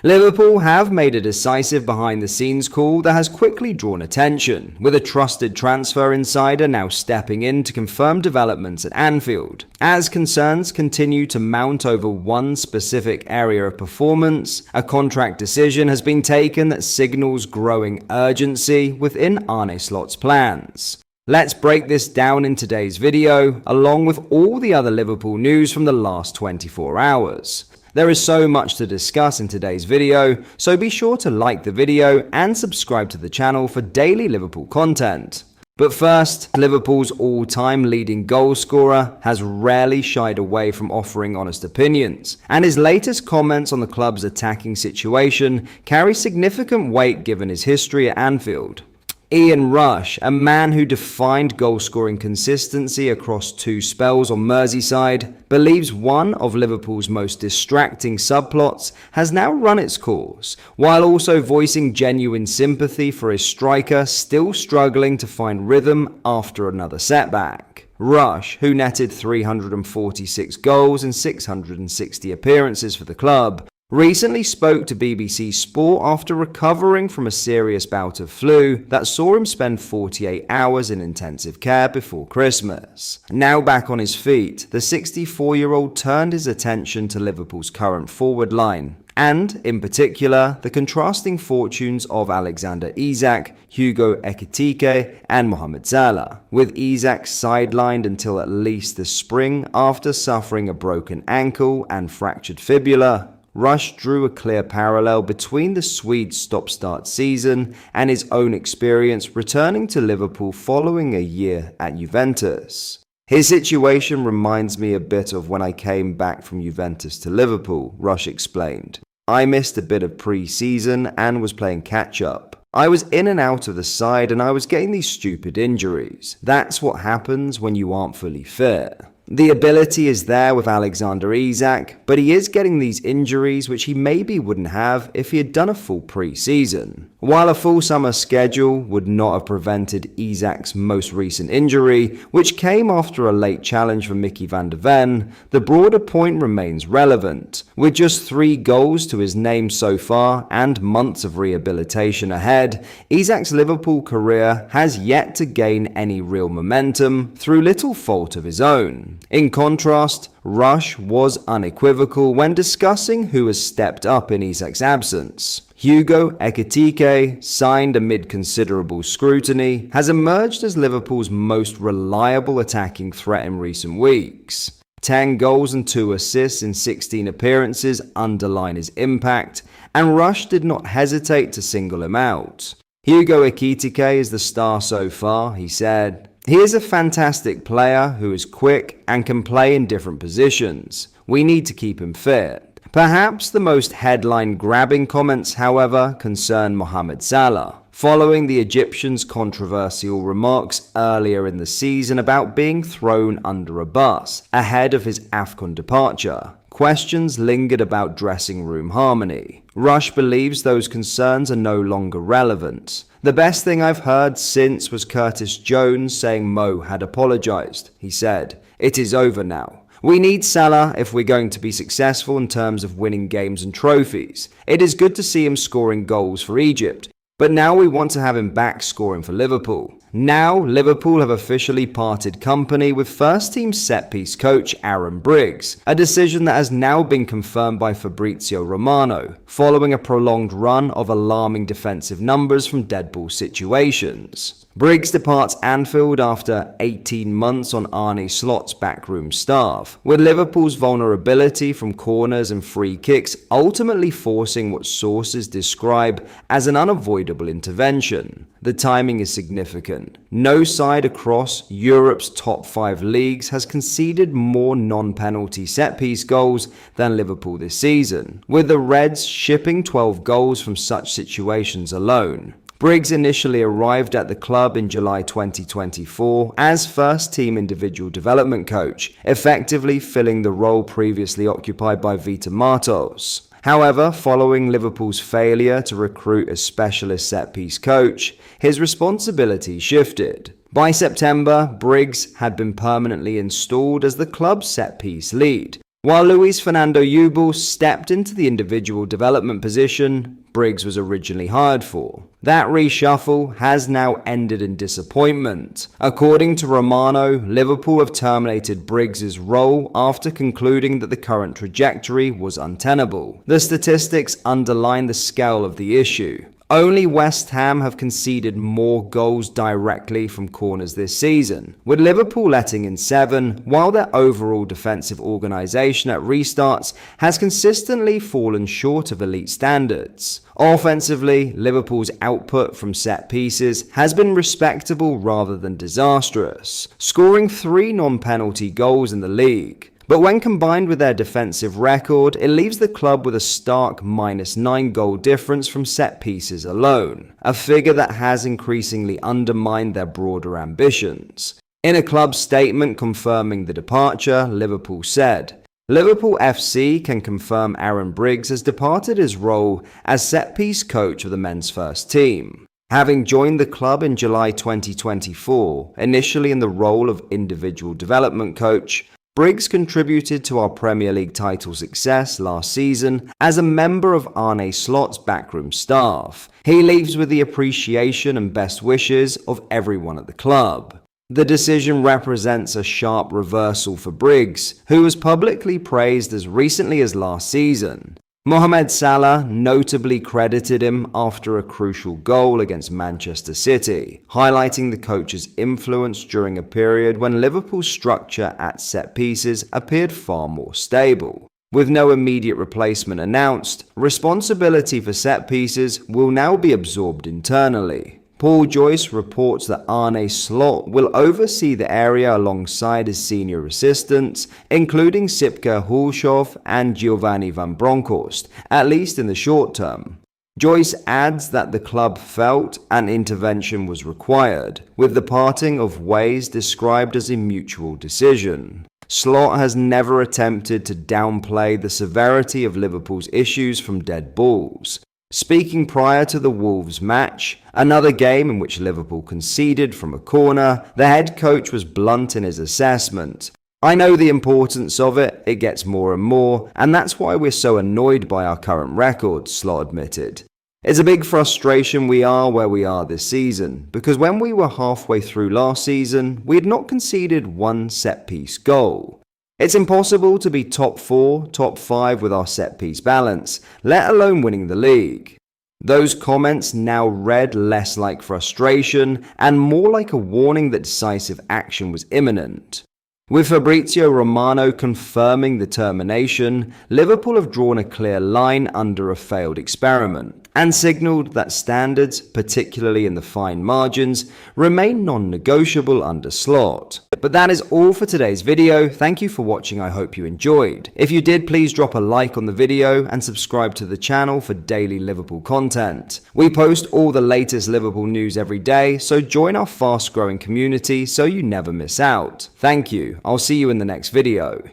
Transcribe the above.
Liverpool have made a decisive behind-the-scenes call that has quickly drawn attention, with a trusted transfer insider now stepping in to confirm developments at Anfield. As concerns continue to mount over one specific area of performance, a contract decision has been taken that signals growing urgency within Arne Slot's plans. Let's break this down in today's video, along with all the other Liverpool news from the last 24 hours. There is so much to discuss in today's video, so be sure to like the video and subscribe to the channel for daily Liverpool content. But first, Liverpool's all-time leading goal scorer has rarely shied away from offering honest opinions, and his latest comments on the club's attacking situation carry significant weight given his history at Anfield. Ian Rush, a man who defined goal-scoring consistency across two spells on Merseyside, believes one of Liverpool's most distracting subplots has now run its course, while also voicing genuine sympathy for his striker still struggling to find rhythm after another setback. Rush, who netted 346 goals in 660 appearances for the club, recently spoke to BBC Sport after recovering from a serious bout of flu that saw him spend 48 hours in intensive care before Christmas. Now back on his feet, the 64-year-old turned his attention to Liverpool's current forward line, and, in particular, the contrasting fortunes of Alexander Isak, Hugo Ekitike, and Mohamed Salah, with Isak sidelined until at least the spring after suffering a broken ankle and fractured fibula. Rush drew a clear parallel between the Swede's stop-start season and his own experience returning to Liverpool following a year at Juventus. His situation reminds me a bit of when I came back from Juventus to Liverpool, Rush explained. I missed a bit of pre-season and was playing catch-up. I was in and out of the side and I was getting these stupid injuries. That's what happens when you aren't fully fit. The ability is there with Alexander Isak, but he is getting these injuries which he maybe wouldn't have if he had done a full pre-season. While a full summer schedule would not have prevented Isak's most recent injury, which came after a late challenge from Mickey van der Ven, the broader point remains relevant. With just 3 goals to his name so far and months of rehabilitation ahead, Isak's Liverpool career has yet to gain any real momentum through little fault of his own. In contrast, Rush was unequivocal when discussing who has stepped up in Isak's absence. Hugo Ekitike, signed amid considerable scrutiny, has emerged as Liverpool's most reliable attacking threat in recent weeks. 10 goals and 2 assists in 16 appearances underline his impact, and Rush did not hesitate to single him out. Hugo Ekitike is the star so far, he said. He is a fantastic player who is quick and can play in different positions. We need to keep him fit. Perhaps the most headline-grabbing comments, however, concern Mohamed Salah, following the Egyptian's controversial remarks earlier in the season about being thrown under a bus ahead of his AFCON departure. Questions lingered about dressing room harmony. Rush believes those concerns are no longer relevant. The best thing I've heard since was Curtis Jones saying Mo had apologized. He said, "It is over now. We need Salah if we're going to be successful in terms of winning games and trophies. It is good to see him scoring goals for Egypt, but now we want to have him back scoring for Liverpool." Now, Liverpool have officially parted company with first-team set-piece coach Aaron Briggs, a decision that has now been confirmed by Fabrizio Romano, following a prolonged run of alarming defensive numbers from dead ball situations. Briggs departs Anfield after 18 months on Arne Slot's backroom staff, with Liverpool's vulnerability from corners and free kicks ultimately forcing what sources describe as an unavoidable intervention. The timing is significant. No side across Europe's top 5 leagues has conceded more non-penalty set-piece goals than Liverpool this season, with the Reds shipping 12 goals from such situations alone. Briggs initially arrived at the club in July 2024 as first-team individual development coach, effectively filling the role previously occupied by Vita Martos. However, following Liverpool's failure to recruit a specialist set-piece coach, his responsibility shifted. By September, Briggs had been permanently installed as the club's set-piece lead, While Luis Fernando Jubel stepped into the individual development position Briggs was originally hired for. That reshuffle has now ended in disappointment. According to Romano, Liverpool have terminated Briggs' role after concluding that the current trajectory was untenable. The statistics underline the scale of the issue. Only West Ham have conceded more goals directly from corners this season, with Liverpool letting in 7, while their overall defensive organisation at restarts has consistently fallen short of elite standards. Offensively, Liverpool's output from set pieces has been respectable rather than disastrous, scoring 3 non-penalty goals in the league. But when combined with their defensive record, it leaves the club with a stark -9 goal difference from set pieces alone, a figure that has increasingly undermined their broader ambitions. In a club statement confirming the departure, Liverpool said, Liverpool FC can confirm Aaron Briggs has departed his role as set-piece coach of the men's first team. Having joined the club in July 2024, initially in the role of individual development coach, Briggs contributed to our Premier League title success last season as a member of Arne Slot's backroom staff. He leaves with the appreciation and best wishes of everyone at the club. The decision represents a sharp reversal for Briggs, who was publicly praised as recently as last season. Mohamed Salah notably credited him after a crucial goal against Manchester City, highlighting the coach's influence during a period when Liverpool's structure at set pieces appeared far more stable. With no immediate replacement announced, responsibility for set pieces will now be absorbed internally. Paul Joyce reports that Arne Slot will oversee the area alongside his senior assistants, including Sipke Hulshoff and Giovanni van Bronckhorst, at least in the short term. Joyce adds that the club felt an intervention was required, with the parting of ways described as a mutual decision. Slot has never attempted to downplay the severity of Liverpool's issues from dead balls. Speaking prior to the Wolves match, another game in which Liverpool conceded from a corner, the head coach was blunt in his assessment. I know the importance of it, it gets more and more, and that's why we're so annoyed by our current record, Slot admitted. It's a big frustration we are where we are this season, because when we were halfway through last season, we had not conceded one set-piece goal. It's impossible to be top 4, top 5 with our set-piece balance, let alone winning the league. Those comments now read less like frustration and more like a warning that decisive action was imminent. With Fabrizio Romano confirming the termination, Liverpool have drawn a clear line under a failed experiment and signalled that standards, particularly in the fine margins, remain non-negotiable under Slot. But that is all for today's video. Thank you for watching, I hope you enjoyed. If you did, please drop a like on the video and subscribe to the channel for daily Liverpool content. We post all the latest Liverpool news every day, so join our fast-growing community so you never miss out. Thank you. I'll see you in the next video.